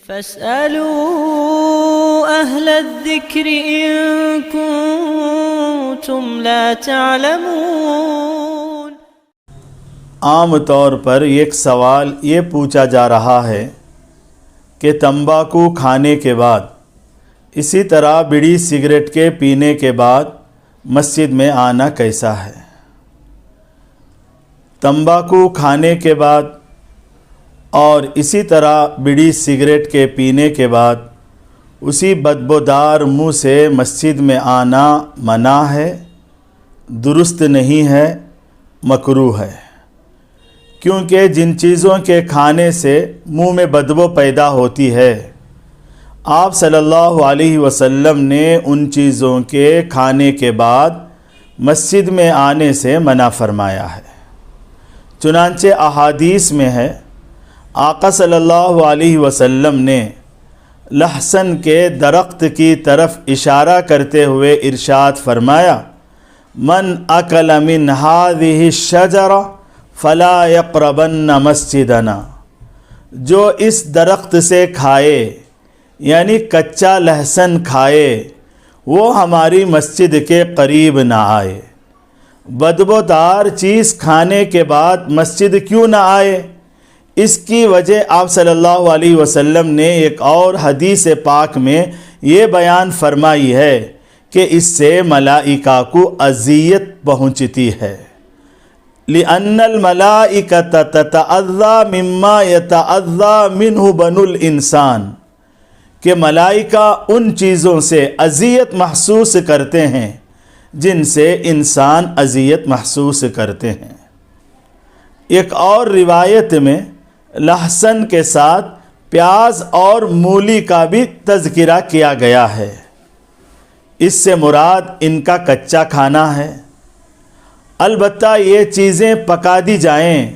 فاسألوا أهل الذكر إن كنتم لا تعلمون۔ عام طور پر ایک سوال یہ پوچھا جا رہا ہے کہ تمباکو کھانے کے بعد، اسی طرح بیڑی سگریٹ کے پینے کے بعد مسجد میں آنا کیسا ہے؟ تمباکو کھانے کے بعد اور اسی طرح بیڑی سگریٹ کے پینے کے بعد اسی بدبودار منہ سے مسجد میں آنا منع ہے، درست نہیں ہے، مکروہ ہے، کیونکہ جن چیزوں کے کھانے سے منہ میں بدبو پیدا ہوتی ہے آپ صلی اللہ علیہ وسلم نے ان چیزوں کے کھانے کے بعد مسجد میں آنے سے منع فرمایا ہے۔ چنانچہ احادیث میں ہے، آقا صلی اللہ علیہ وسلم نے لہسن کے درخت کی طرف اشارہ کرتے ہوئے ارشاد فرمایا، من اکل من هذه الشجرہ فلا یقربن مسجدنا، جو اس درخت سے کھائے یعنی کچا لہسن کھائے وہ ہماری مسجد کے قریب نہ آئے۔ بدبودار چیز کھانے کے بعد مسجد کیوں نہ آئے؟ اس کی وجہ آپ صلی اللہ علیہ وسلم نے ایک اور حدیث پاک میں یہ بیان فرمائی ہے کہ اس سے ملائکہ کو اذیت پہنچتی ہے۔ لِأَنَّ الْمَلَائِكَةَ تَتَأَذَّى مِمَّا يَتَأَذَّى مِنْهُ بَنُو الْإِنسان، کہ ملائکہ ان چیزوں سے اذیت محسوس کرتے ہیں جن سے انسان اذیت محسوس کرتے ہیں۔ ایک اور روایت میں لہسن کے ساتھ پیاز اور مولی کا بھی تذکرہ کیا گیا ہے، اس سے مراد ان کا کچا کھانا ہے۔ البتہ یہ چیزیں پکا دی جائیں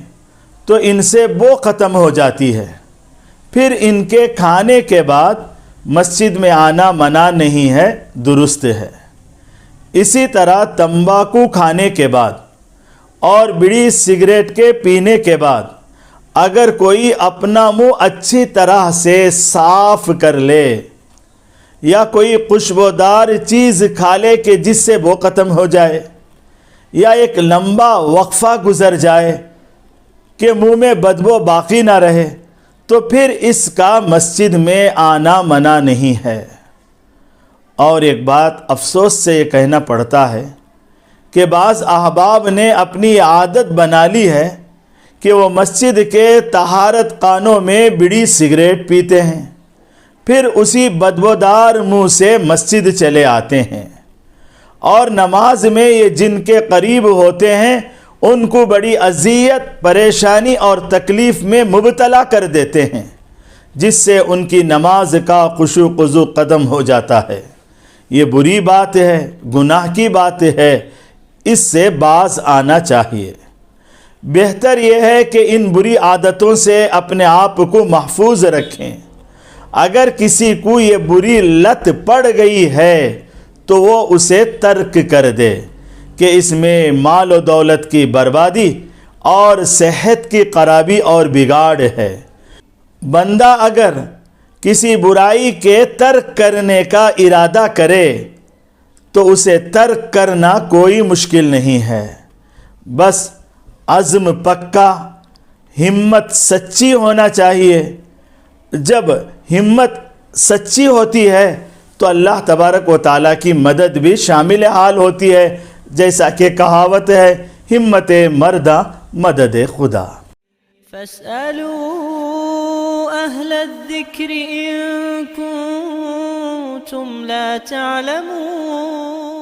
تو ان سے بو ختم ہو جاتی ہے، پھر ان کے کھانے کے بعد مسجد میں آنا منع نہیں ہے، درست ہے۔ اسی طرح تمباکو کھانے کے بعد اور بیڑی سگریٹ کے پینے کے بعد اگر کوئی اپنا منہ اچھی طرح سے صاف کر لے یا کوئی خوشبودار چیز کھا لے کہ جس سے وہ ختم ہو جائے، یا ایک لمبا وقفہ گزر جائے کہ منہ میں بدبو باقی نہ رہے، تو پھر اس کا مسجد میں آنا منع نہیں ہے۔ اور ایک بات افسوس سے یہ کہنا پڑتا ہے کہ بعض احباب نے اپنی عادت بنا لی ہے کہ وہ مسجد کے طہارت خانوں میں بیڑی سگریٹ پیتے ہیں، پھر اسی بدبودار منہ سے مسجد چلے آتے ہیں، اور نماز میں یہ جن کے قریب ہوتے ہیں ان کو بڑی اذیت، پریشانی اور تکلیف میں مبتلا کر دیتے ہیں، جس سے ان کی نماز کا خشوع و خضوع ختم ہو جاتا ہے۔ یہ بری بات ہے، گناہ کی بات ہے، اس سے باز آنا چاہیے۔ بہتر یہ ہے کہ ان بری عادتوں سے اپنے آپ کو محفوظ رکھیں۔ اگر کسی کو یہ بری لت پڑ گئی ہے تو وہ اسے ترک کر دے، کہ اس میں مال و دولت کی بربادی اور صحت کی خرابی اور بگاڑ ہے۔ بندہ اگر کسی برائی کے ترک کرنے کا ارادہ کرے تو اسے ترک کرنا کوئی مشکل نہیں ہے، بس عزم پکا، ہمت سچی ہونا چاہیے۔ جب ہمت سچی ہوتی ہے تو اللہ تبارک و تعالیٰ کی مدد بھی شامل حال ہوتی ہے، جیسا کہ کہاوت ہے، ہمت مردہ مدد خدا۔ فاسألوا أهل الذكر إن كنتم لا تعلمون۔